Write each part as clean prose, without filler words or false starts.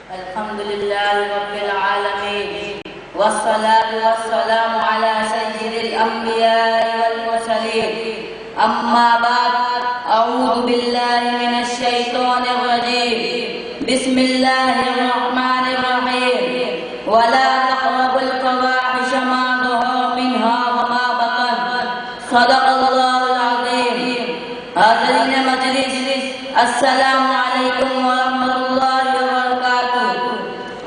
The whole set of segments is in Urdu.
الحمد لله رب العالمين والصلاة والسلام على سيد الأنبياء والمرسلين أما بعد أعوذ بالله من الشيطان الرجيم بسم الله الرحمن الرحيم ولا تقربوا الفواحش ما ظهر منها وما بطن صدق الله العظيم. حاضرین مجلس السلام علیکم ورحمۃ اللہ وبرکاتہ.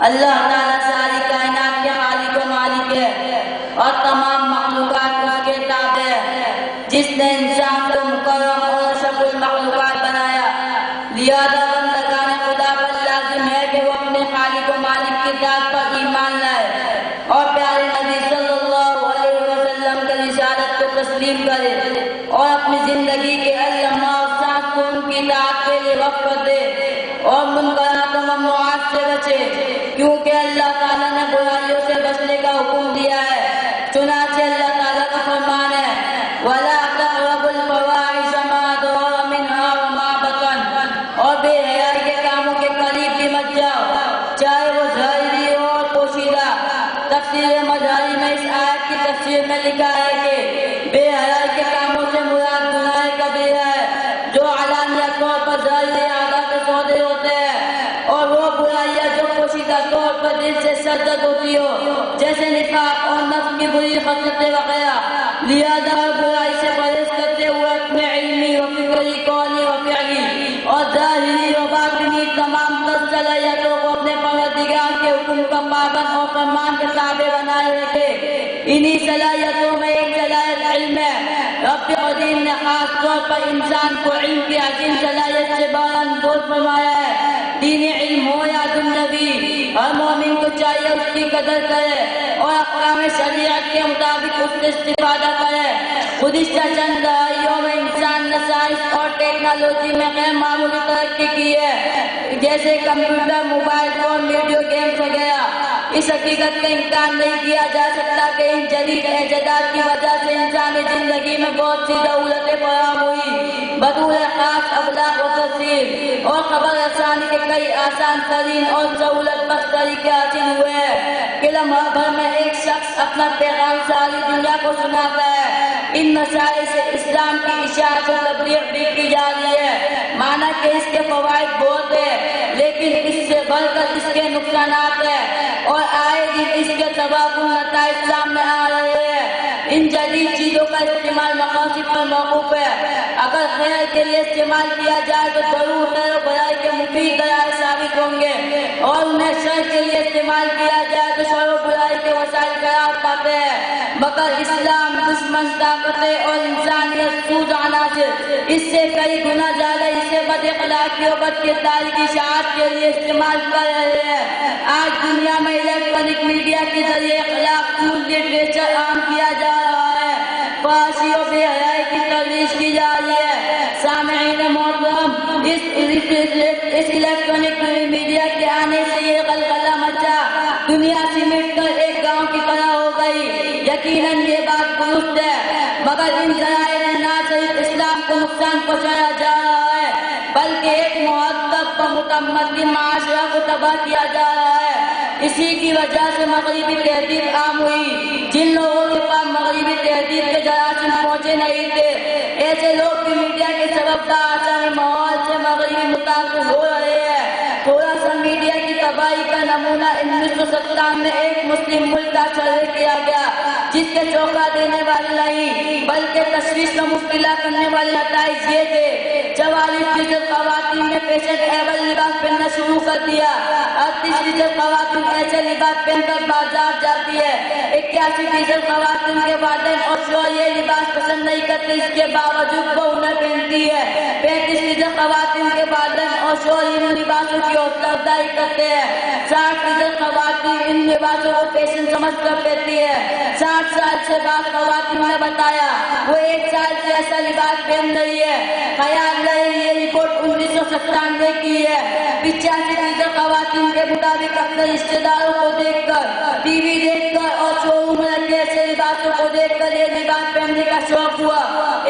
اللہ تعالیٰ ساری کائنات کے خالق و مالک ہے اور تمام مخلوقات اس کے تابع ہے. جس نے انسان کو مکرم اور اشرف المخلوقات بنایا، لہذا بندگان خدا پر لازم ہے کہ وہ اپنے خالق و مالک کی ذات پر ایمان لائے اور پیارے نبی صلی اللہ علیہ وسلم کی رسالت کو تسلیم کرے اور اپنی زندگی کے لمحہ اور سانس کو ان کی اطاعت کے لیے وقف کر دے اور منکرات و ممنوعات سے بچے، کیونکہ اللہ تعالیٰ نے برائیوں سے بچنے کا حکم دیا ہے. چنانچہ اللہ تعالیٰ کا فرمان ہے وَلَا تَقْرَبُوا الْفَوَاحِشَ مَا ظَهَرَ مِنْهَا وَمَا بَطَنَ، اور بے حیائی کے کاموں کے قریب بھی مت جاؤ، چاہے وہ ظاہری ہو اور پوشیدہ. تفسیر مظاہر میں اس آیت کی تفسیر میں لکھا ہے کہ بے حیائی کے کاموں سے مراد گناہ کبیرہ ہے جو علانیہ طور پر ظاہری اعضاء کے سودے ہوتے ہیں، اور وہ برائیاں جو پوشیدہ طور پر دل سے سرزد ہوتی ہو، جیسے نفاق اور نفس کی بری خصلتیں وغیرہ. لہذا ہر برائی سے پرہیز کرتے ہوئے اپنے علمی و فکری، قولی و فعلی اور ظاہری و باطنی تمام تر صلاحیتوں کو اپنے پروردگار کے حکم کا پابند اور فرمان کے تابع بنائے رکھے. انہی صلاحیتوں میں ایک صلاحیت علم ہے. رب قدیم نے خاص طور پر انسان کو علم کی عظیم صلاحیت سے باراندوز فرمایا ہے. دین علم ہو یا دنیاوی، ہر مومن کو چاہیے اس کی قدر کرے اور احکام شریعت کے مطابق اس سے استفادہ کرے. گزشتہ چند دہائیوں میں انسان نے سائنس اور ٹیکنالوجی میں غیر معمولی ترقی کی ہے، جیسے computer, mobile phone, video games وغیرہ. اس حقیقت کا انکار نہیں کیا جا سکتا کہ ان جدید ایجادات کی وجہ سے انسانی زندگی میں بہت سی سہولتیں فراہم ہوئی. بطور خاص ابلاغ و تفسیر اور خبر رسانی کے کئی آسان ترین اور سہولت بخش طریقے حاصل ہوئے ہیں کہ لمحہ بھر میں ایک شخص اپنا پیغام ساری دنیا کو سناتا ہے. ان مسائل سے اسلام کی اشاعت و تبلیغ بھی کی جا رہی ہے. مانا کہ اس کے فوائد بہت ہیں، لیکن اس سے بڑھ کر اس کے نقصانات ہیں اور آئے دن اس کے تباہ نتائج سامنے آ رہے ہیں. ان جدید چیزوں کا استعمال مقاصد پر موقوف ہے. اگر خیر کے لیے استعمال کیا جائے تو ضرور خیر و بھلائی کے مفید ذرائع ثابت ہوں گے، اور انہیں شر کے لیے استعمال کیا جائے تو شر و برائی کے وسائل قرار پاتے ہیں. مگر اسلام دشمن طاقتیں اور انسانیت سود عناصر اس سے کئی گنا زیادہ اسے بد اخلاقی و بد کرداری کی اشاعت کے لیے استعمال کر رہے ہیں. آج دنیا میں الیکٹرانک میڈیا کے ذریعے اخلاق طول لٹریچر عام کیا جا رہا ہے، فحاشی و بے حیائی کی ترویج کی جا رہی ہے. سامعین محترم، اس الیکٹرانک میڈیا کے آنے سے یہ غلغلہ مچا، دنیا سمٹ کر ایک گاؤں کی طرح ہو گئی. یقیناً یہ بات درست ہے، مگر ان ذرائع نے نہ صرف اسلام کو نقصان پہنچایا جا رہا ہے بلکہ ایک مہذب و متمدن معاشرہ کو تباہ کیا جا رہا ہے. اسی کی وجہ سے مغربی تہذیب عام ہوئی. جن لوگوں کے پاس مغربی تہذیب کے جراثیم پہنچے نہیں تھے، ایسے لوگ بھی میڈیا کے سبب اثر ماحول سے مغربی متاثر ہو رہے ہیں. تھوڑا سا میڈیا کی تباہی کا نمونہ 1957 میں ایک مسلم ملک کا سروے کیا گیا، جس کے چونکا دینے والے نہیں بلکہ تشویش میں مبتلا کرنے والے نتائج یہ تھے: 44% خواتین نے فیشن ایبل لباس پہننا شروع کر دیا، 38% خواتین ایسے لباس پہن کر بازار جاتی ہے، 81% خواتین کے والدین اور شوہر یہ لباس پسند نہیں کرتے، اس کے باوجود وہ انہیں پہنتی ہے، 35% خواتین کے والدین اور شوہر ان لباسوں کی حوصلہ افزائی کرتے ہیں، 60% خواتین ان لباسوں کو فیشن سمجھ کر پہنتی ہے، 60 سال سے بعض خواتین نے بتایا وہ 1 سال سے ایسا لباس پہن رہی ہے. خیال رہے یہ رپورٹ 1997 کی ہے. 85% خواتین کے مطابق اپنے رشتے داروں کو دیکھ کر, ٹی وی دیکھ کر اور شو روم میں رکھے ایسے لباسوں کو دیکھ کر یہ لباس پہننے کا شوق ہوا.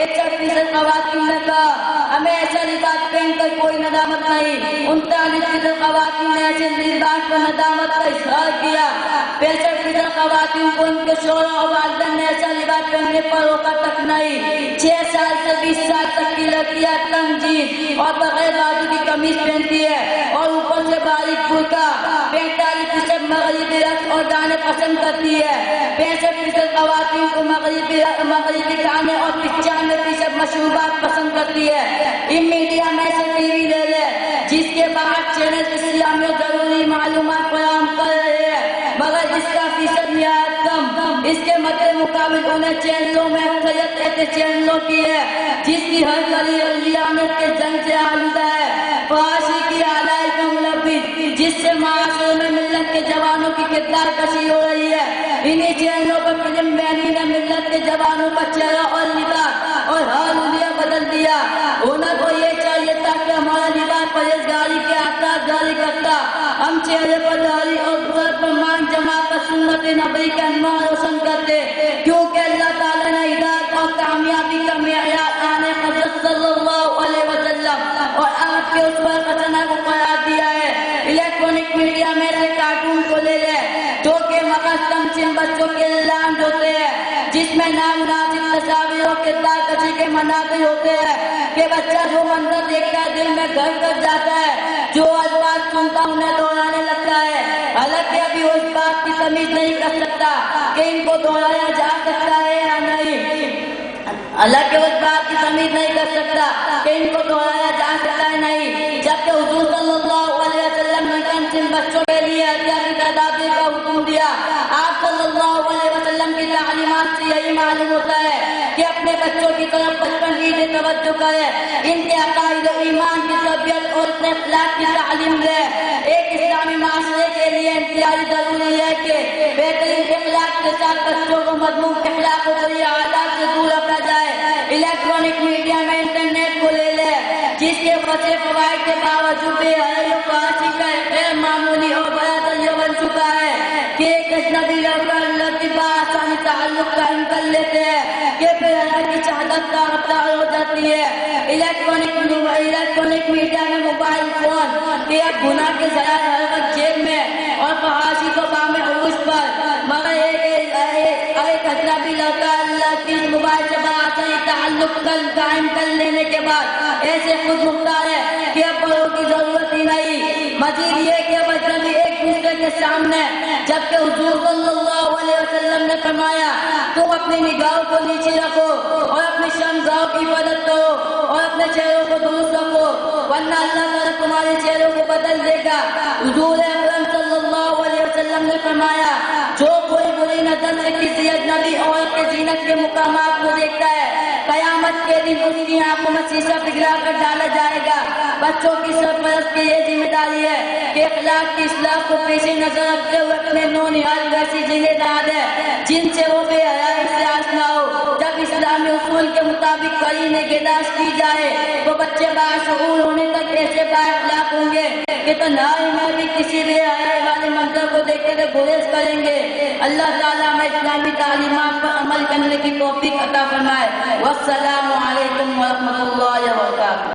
61% خواتین نے کہا ہمیں ایسا لباس پہن کر کوئی ندامت نہیں. 39% خواتین نے ایسے لباس پر ندامت کا اظہار کیا. 65% خواتین کو ان کے شوہر اور والدین نے ایسا لباس پہننے پر روکا تک نہیں. 6 سال سے 20 سال تک کی لڑکیاں تنگ جینس اور بغیر بازو کی قمیض پہنتی ہے اور اوپر سے باریک برقع. 45% مغربی رقص اور گانے پسند کرتی ہے. 65% خواتین کو مغربی گانے اور 95% مشروبات پسند کرتی ہے. ان میڈیا میں سے ٹی وی لے لے جس کے بعد چینل اسلامی ضروری معلومات فراہم کر رہے ہیں مگر جس کا فیصد نہایت کم. اس کے مد مقابل انہیں چینلوں میں اکثریت ایسے چینلوں کی ہے جس کی ہر کلی ریاست کے جنگ سے آلودہ ہے. فحاشی کی آلائی کا ملوث جس سے معاشرے میں ملت کے جوانوں کی کردار کشی ہو رہی ہے. انہی چینلوں پر فلم بینی نے ملت کے جوانوں کا چہرہ اور لباس اور حال بدل دیا. ہونا تو یہ چاہیے تھا کہ ہمارا لباس پرہیزگاری کے اثرات جاری کرتا. ہم چہرے پر داڑھی اور سر پر مانگ جما کر سنت نبی کا نام روشن کرتے کیونکہ اللہ تعالیٰ نے ہدایت اور کامیابی کا معیار آنے حضرت صلی اللہ علیہ وسلم اور آپ کے اسوہ حسنہ کو قرار دیا ہے. الیکٹرانک میڈیا میں سے کارٹون کو لے لے جو کہ مقصد تمثیل بچوں کے اعلان ہوتے ہیں جس میں نامناسب تصاویر اور کردار کشی کے مناظر ہوتے ہیں کہ بچہ جو منظر دیکھتا ہے دل میں گھر کر جاتا ہے. جو الفاظ سنتا انہیں دہرانے لگتا ہے. حالانکہ ابھی اس بات کی تمیز نہیں کر سکتا کہ ان کو دہرایا جا سکتا ہے یا نہیں. حالانکہ اس بات کی تمیز نہیں کر سکتا کہ ان کو دہرایا جا سکتا ہے نہیں. جبکہ حضور صلی اللہ علیہ وسلم نے تمثیل بچوں کے لیے احتیاطی تدابیر کا حکم دیا. آپ صلی اللہ علیہ وسلم کی تعلیمات سے یہی معلوم ہوتا ہے کہ اپنے بچوں کی طرف بچپن سے توجہ کرے, ان کے عقائد و ایمان کی تربیت اور اپنے اخلاق کی تعلیم دے. ایک اسلامی معاشرے کے لیے انتہائی ضروری ہے کہ بہترین اخلاق کے ساتھ بچوں کو مضمون اخلاق و بری عادات سے دور رکھا جائے. الیکٹرانک میڈیا میں انٹرنیٹ کو لے لے جس کے بڑے فوائد کے باوجود بے حیائی و فحاشی کا غیر معمولی اور بڑا ذریعہ بن چکا ہے کہ ایک اجنبی لڑکا لڑکی بآسانی تعلق قائم کر لیتے ہیں کہ بے حیائی کی شہادت کا رفتار ہو جاتی ہے. الیکٹرانک میڈیا میں موبائل فون کے اب گناہ کے ذرائع ہر وقت جیب میں اور فحاشی کو بام عروج پر مگر ایک اجنبی لڑکا اللہ کی موبائل سے بآسانی تعلق قائم کر لینے کے بعد ایسے خود مختار ہے کہ اب بڑوں کی ضرورت ہی نہیں. مزید یہ کہ اب اجنبی ایک دوسرے کے سامنے جبکہ حضور صلی اللہ علیہ وسلم نے فرمایا تم اپنی نگاہوں کو نیچے رکھو اور اپنی شرمگاہوں کی حفاظت کرو اور اپنے چہروں کو درست رکھو ورنہ اللہ تعالیٰ تمہارے چہروں کو بدل دے گا. حضور اکرم صلی اللہ علیہ وسلم نے فرمایا جو کوئی بری نظر سے کسی اجنبی عورت کے زینت کے مقامات کو دیکھتا ہے قیامت کے دن اس کی آنکھوں میں شیشہ پگھلا کر ڈالا جائے گا. بچوں کی سرپرست کی یہ ذمہ داری ہے کہ اخلاق کی اصلاح کو پیش نظر رکھتے ہوئے اپنے نونہال ویسی جگہ ڈال دے جن سے وہ بے حیائی سے آشنا ہو. جب اسلامی اصول کے مطابق کڑی نگہداشت کی جائے تو بچے باشعور ہونے تک ایسے با اخلاق ہوں گے کہ تنہائی میں بھی کسی بے حیائی والے منظر کو دیکھ کر گریز کریں گے. اللہ تعالیٰ میں اسلامی تعلیمات پر عمل کرنے کی توفیق عطا فرمائے. والسلام علیکم ورحمۃ اللہ وبرکاتہ.